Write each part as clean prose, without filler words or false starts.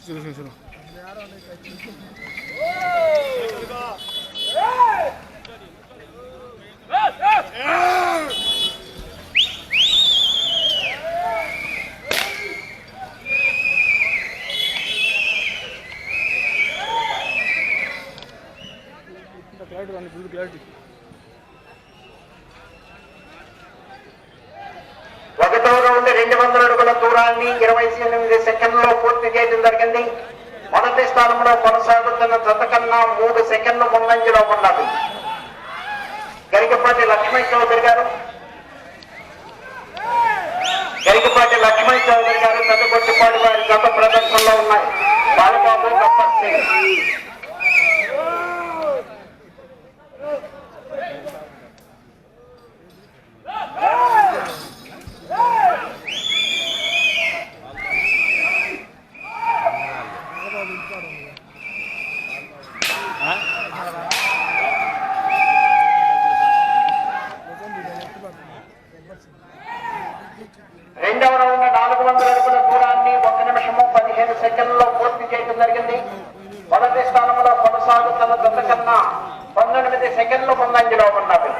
चलो क्लैरिटी ఒకటో రౌండ్ 200 అడుగుల దూరాన్ని 28 సెకండ్లలో పూర్తి చేయడం జరిగింది. మొదటి స్థానంలో కొనసాగుతున్న జత కన్నా 3 సెకండ్లు ముందంజలో ఉన్నది. గరికపాటి లక్ష్మణ్ చౌదరి గారు పెద్దకొట్టిపాటి వారి జత ప్రదర్శనలో ఉన్నాయి. బాలబాబు గబ్బర్ సింగ్. రెండవ రౌండ్ 400 అడుగుల దూరాన్ని 1 నిమిషము 15 సెకండ్లలో పూర్తి చేయడం జరిగింది. మొదటి స్థానంలో కొనసాగుతున్న జత కన్నా 19 సెకండ్లు ముందంజలో ఉన్నవి.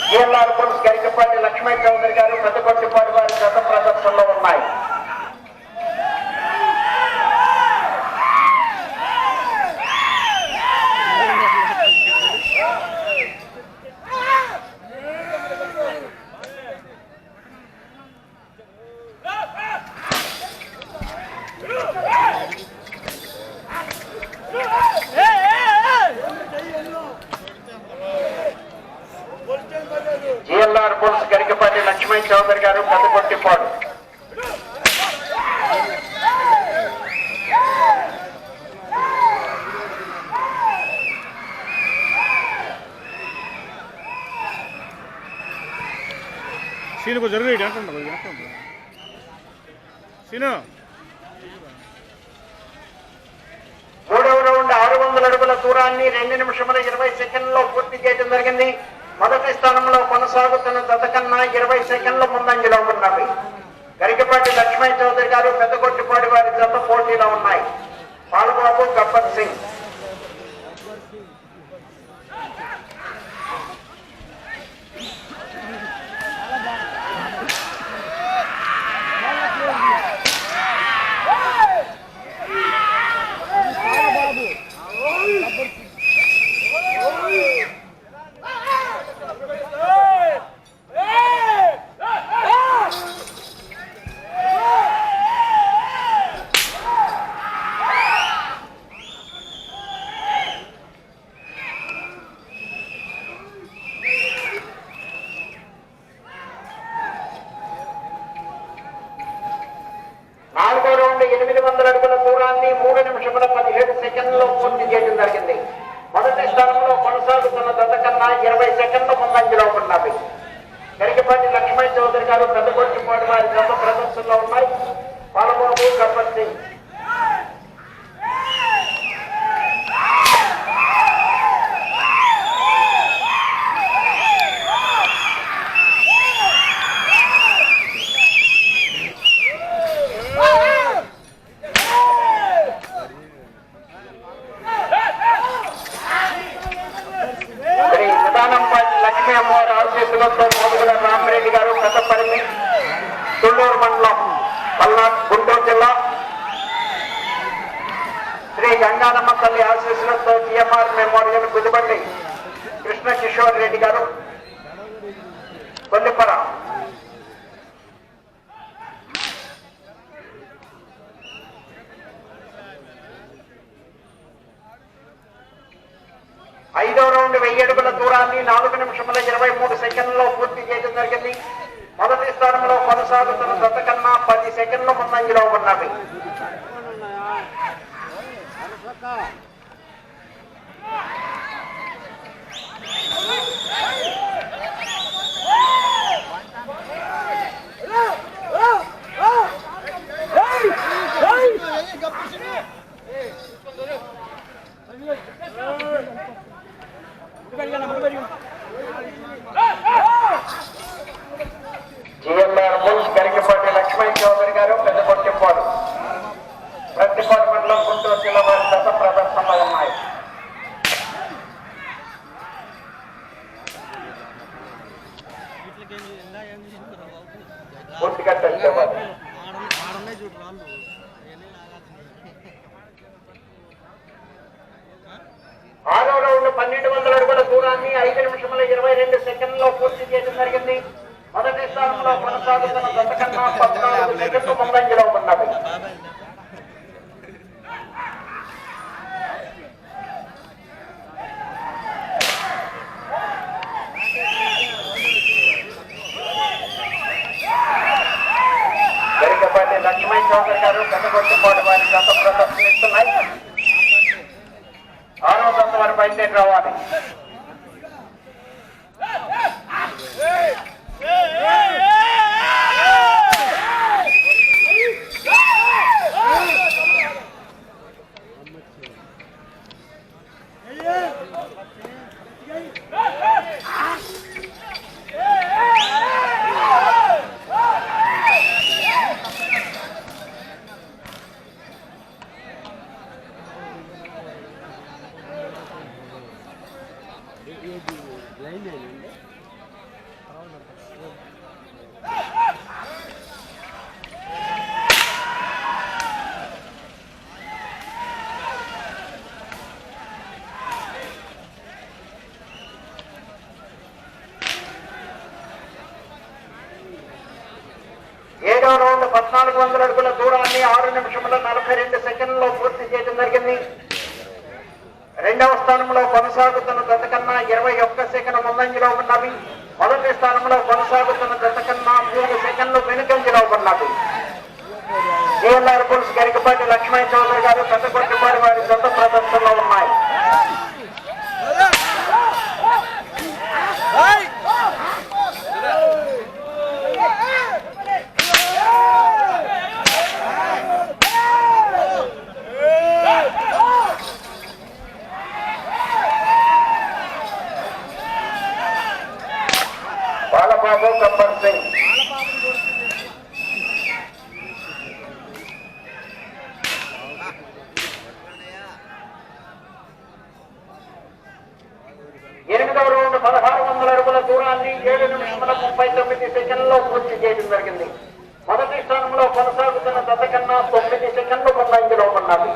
జిఎల్ఆర్ పుల్స్ గరికపాటి లక్ష్మణ్ చౌదరి గారు పెద్దకొట్టిపాటి వారి జత ప్రదర్శనలో ఉన్నాయి. జిఎల్ఆర్ పుల్స్ గరికపాటి లక్ష్మణ్ చౌదరి గారు పెద్దకొట్టిపాడు. सीन को जरूरी सीन మూడవ రౌండ్ 600 అడుగుల దూరాన్ని 2 నిమిషముల 20 సెకండ్లలో పూర్తి చేయడం జరిగింది. మొదటి స్థానంలో కొనసాగుతున్న జత కన్నా 20 సెకండ్ల ముందంజలో ఉన్నవి. గరికపాటి లక్ష్మణ్ చౌదరి గారు పెద్దకొట్టిపాటి వారి జత పోటీలో ఉన్నాయి. బాలబాబు గబ్బర్ సింగ్. నాలుగో రౌండ్ 800 అడుగుల దూరాన్ని 3 నిమిషముల 17 సెకండ్లలో పూర్తి చేయడం జరిగింది. మొదటి స్థానంలో కొనసాగుతున్న జత కన్నా 20 సెకండ్ల ముందంజలో ఉన్నవి. గరికపాటి లక్ష్మణ్ చౌదరి గారు పెద్దకొట్టిపాటి వారి జత ప్రదర్శనలో ఉన్నాయి. బాలబాబు గబ్బర్ సింగ్. లక్ష్మీ అమ్మవారి ఆశీస్సులతో మోదుగుల రామరెడ్డి గారు పెద్దపల్లి తుళ్ళూరు మండలం పల్నాడు గుంటూరు జిల్లా. శ్రీ గంగానమ్మ తల్లి ఆశీస్సులతో జిఎంఆర్ మెమోరియల్ గుదిబండి కృష్ణ కిషోర్ రెడ్డి గారు కొల్లిపర. ఐదో రౌండ్ 1000 అడుగుల దూరాన్ని 4 నిమిషముల 23 సెకండ్లలో పూర్తి చేయడం జరిగింది. మొదటి స్థానంలో కొనసాగుతున్న జత కన్నా 10 సెకండ్ల ముందంజలో ఉన్నవి. పూర్తిగా తెలుసుకోవాలి. 6వ రౌండ్ 1200 అడుగుల దూరాన్ని 5 నిమిషముల 22 సెకండ్లో పూర్తి చేయడం జరిగింది. మొదటి స్థానంలో కొనసాగుతున్న జత కన్నా 14 సెకండ్లు ముందంజలో ఉన్నది. గరికపాటి లక్ష్మీ చౌదరి గారు పెద్దగొట్టుపాటు వారి జత ప్రదర్శనిస్తున్నాయి. 6వ జత వారి బయలుదేరి రావాలి. రౌండ్ 1400 అడుగుల దూరాన్ని 6 నిమిషముల 42 సెకండ్లో పూర్తి చేయడం జరిగింది. రెండవ స్థానంలో కొనసాగుతున్న జత కన్నా 21 సెకండ్ ముందంజలో ఉన్నవి. మొదటి స్థానంలో కొనసాగుతున్న జత కన్నా 3 సెకండ్లు వెనుకంజలో ఉన్నవి. జిఎల్ఆర్ పుల్స్ గరికపాటి లక్ష్మీ చౌదరి గారు పెద్దగొట్టుపాటి వారి జత ప్రదర్శనలో ఉన్నాయి. బాలబాబు గబ్బర్ సింగ్, ఎనిమిదవ రౌండ్ 1600 అడుగుల దూరాన్ని 7 నిమిషముల 39 సెకండ్లో పూర్తి చేయడం జరిగింది. మొదటి స్థానంలో కొనసాగుతున్న జత కన్నా 9 సెకండ్లు ముందంజలో ఉన్నది.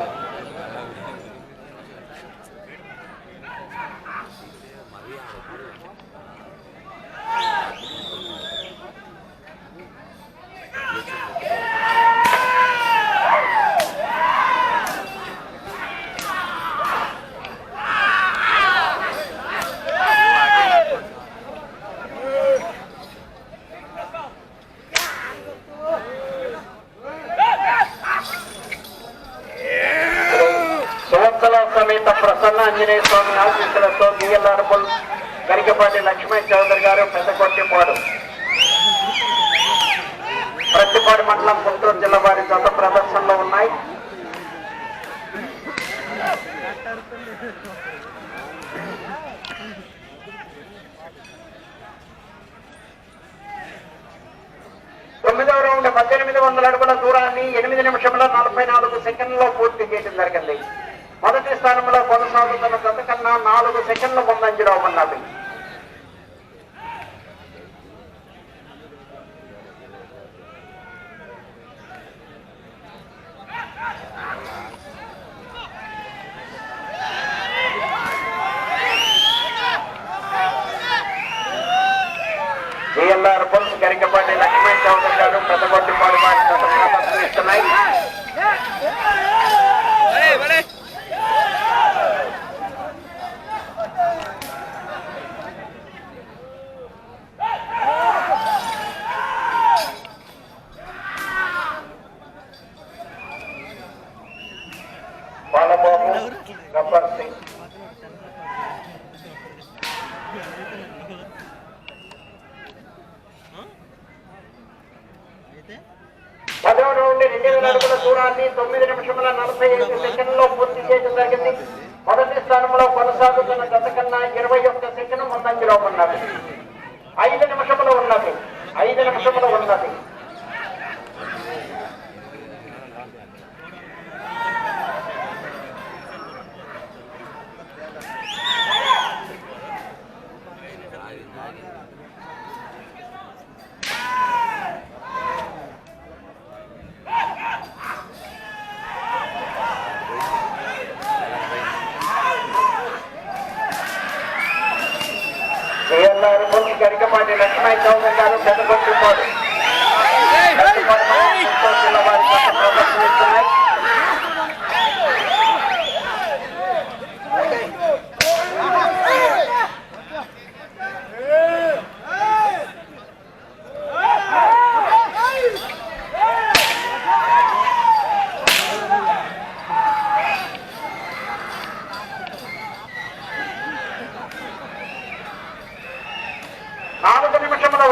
సమేత ప్రసన్న ఆంజనేయ స్వామి ఆశీస్సులతో జిఎల్ఆర్ పుల్స్ గరికపాటి లక్ష్మీ చౌదరి గారు పెద్దగొట్టిపాడు ప్రతిపాడు మండలం గుంటూరు జిల్లా వారి జత ప్రదర్శనలో ఉన్నాయి. తొమ్మిదవ రౌండ్ 1800 అడుగుల దూరాన్ని 8 నిమిషముల 44 సెకండ్లో పూర్తి చేయడం జరిగింది. మొదటి స్థానంలో కొనసాగుతున్న జత కన్నా 4 సెకండ్ల ముందంజలో ఉన్నది. జిఎల్ఆర్ పుల్స్ గరికపాటి లక్ష్మీ చౌదరి గారు పెద్దగొట్టిపాడు వారి జత ప్రదర్శనిస్తున్నాయి. బాలబాబు గబ్బర్ సింగ్, పదవ రౌండ్ 2000 అడుగుల దూరాన్ని 9 నిమిషముల 45 సెకండ్లో పూర్తి చేయడం జరిగింది. మొదటి స్థానంలో కొనసాగుతున్న జత కన్నా 21 సెకండ్ ముందంజలో ఉన్నది. 5 నిమిషములు ఉన్నది. గరికపాటి లక్ష్మీ చౌదరి గారు పెద్దగొట్టుకోడు వారి ప్రదర్శనిస్తున్నాయి.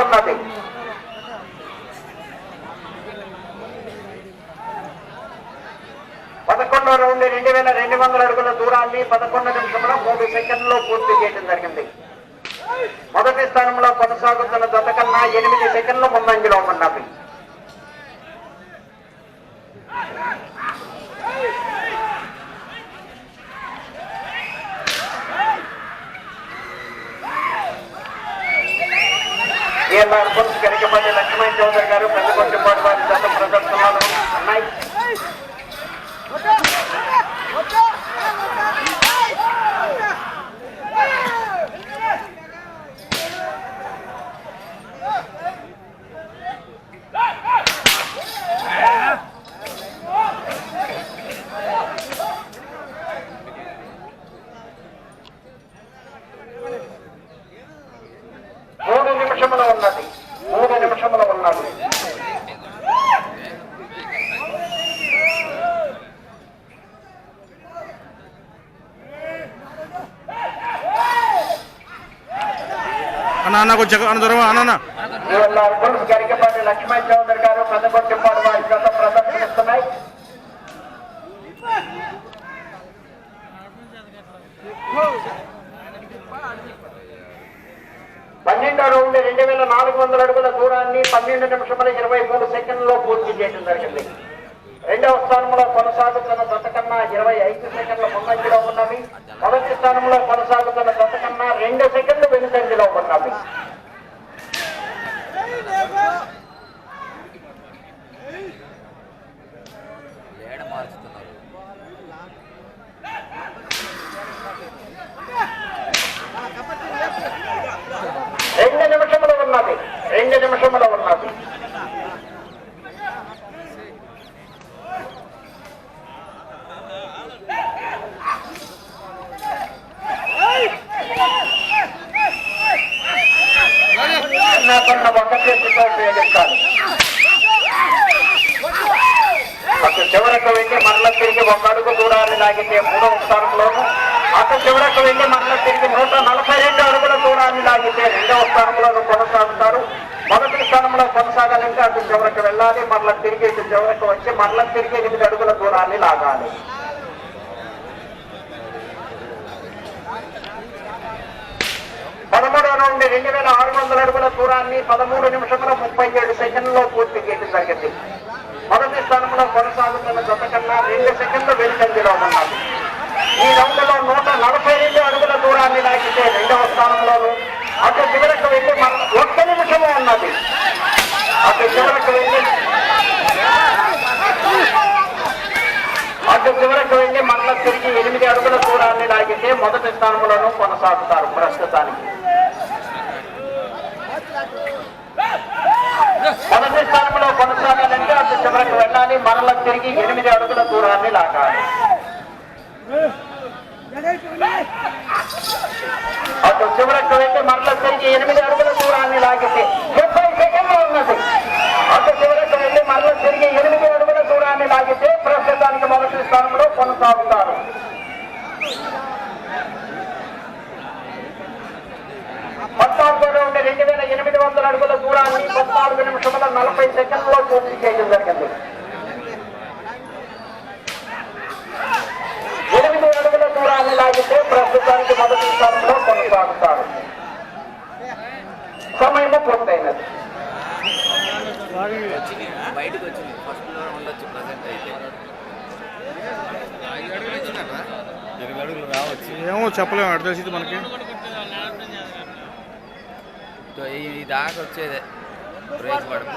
ఉన్నది 11వ రౌండ్ 2200 అడుగుల దూరాన్ని 11 నిమిషంలో 3 సెకండ్లో పూర్తి చేయడం జరిగింది. మొదటి స్థానంలో కొనసాగుతున్న జత కన్నా 8 సెకండ్లు ముందంజలో ఉన్నవి. గరికపల్లి లక్ష్మీ చౌదరి గారు పెద్దకొండపాటి వారి జత ప్రదర్శనలు ఉన్నాయి. మూడు నిమిషములు ఉన్నది. అన్న కొంచెం దూరం అన్న గరికపాటి లక్ష్మీ చౌదరి గారు పెద్దకొండపాటి వారి జత ప్రదర్శనిస్తున్నాయి. రౌండ్ 2400 అడుగుల దూరాన్ని 12 నిమిషముల 23 సెకండ్లో పూర్తి చేయడం జరిగింది. రెండవ స్థానంలో కొనసాగుతున్న జత కన్నా 25 సెకండ్ల ముందంజలో ఉన్నవి. మొదటి స్థానంలో కొనసాగుతున్న జత కన్నా 2 సెకండ్లు వెనుకంజలో ఉన్నవి. రెండు నిమిషములు ఉన్నది. ఒక చేతితో ఉపయోగిస్తారు. అటు చివరకు వెళ్ళి మరల తిరిగి ఒక అడుగు దూరాన్ని లాగితే మూడవ స్థానంలోను, అటు చివరకు వెళ్ళి మరల తిరిగి 142 అడుగుల దూరాన్ని లాగితే రెండవ స్థానంలోనూ కొనసాగుతారు. మొదటి స్థానంలో కొనసాగాలంటే అటు చివరకు వెళ్ళాలి, మరల తిరిగి ఇటు చివరకు వచ్చి మరల తిరిగి 8 అడుగుల దూరాన్ని లాగాలి. రౌండ్ 2600 అడుగుల దూరాన్ని 13 నిమిషముల 37 సెకండ్లో పూర్తి చేయడం జరిగింది. మొదటి స్థానంలో కొనసాగుతున్న జత కన్నా 2 సెకండ్లు వెనుకంజలో ఉన్నారు. ఈ రౌండ్ లో 142 అడుగుల దూరాన్ని లాగితే రెండవ స్థానంలోను, అటు చివరకు వెళ్ళి 1 నిమిషమే ఉన్నది. అటు చివరకు వెళ్ళి మరల తిరిగి 8 అడుగుల దూరాన్ని లాగితే మొదటి స్థానంలోనూ కొనసాగుతారు. ప్రస్తుతానికి మొదటి స్థానంలో కొనసాగాలంటే అటు చివరకు వెళ్ళాలి, మరల తిరిగి 8 అడుగుల దూరాన్ని లాగాలి. అటు చివరకు వెళ్ళి మరల తిరిగి 8 అడుగుల దూరాన్ని లాగితే 30 సెకండ్లు ఉన్నది. అటు చివరకు వెళ్ళి మరల తిరిగి 8 అడుగుల దూరాన్ని లాగితే ప్రస్తుతానికి మొదటి స్థానంలో కొనసాగుతారు. రౌండ్ 2800 అడుగుల దూరాన్ని 14 నిమిషముల 40 సెకండ్లో పూర్తి చేయడం జరిగింది. 8 అడుగుల దూరాన్ని లాగితే ప్రస్తుతానికి మొదటి స్థానంలో కొనసాగుతారు. సమయము పూర్తయినది. ఏమో చెప్పలేము, అటు తెలిసింది మనకి. ఈ దాకా వచ్చేదే బ్రేక్ పడదు.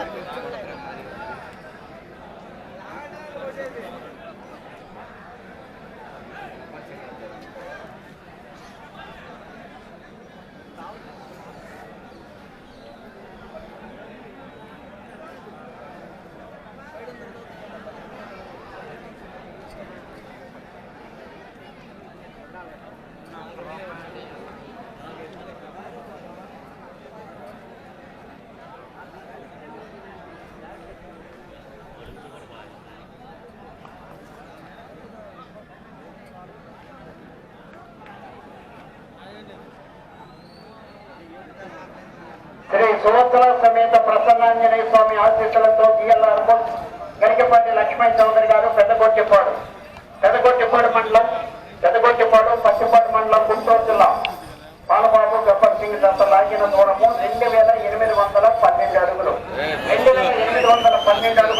సువత్సల సమేత ప్రసన్నాంజనేయ స్వామి ఆశీస్సులతో జిఎల్ఆర్ గరికపాటి లక్ష్మణ్ చౌదరి గారు పెద్దగొట్టిపాడు మండలం పెద్దగొట్టిపాడు పచ్చిపాడు మండలం గుంటూరు జిల్లా బాలబాబు గబ్బర్ సింగ్ జత లాగిన దూరము 2812 అడుగులు 2812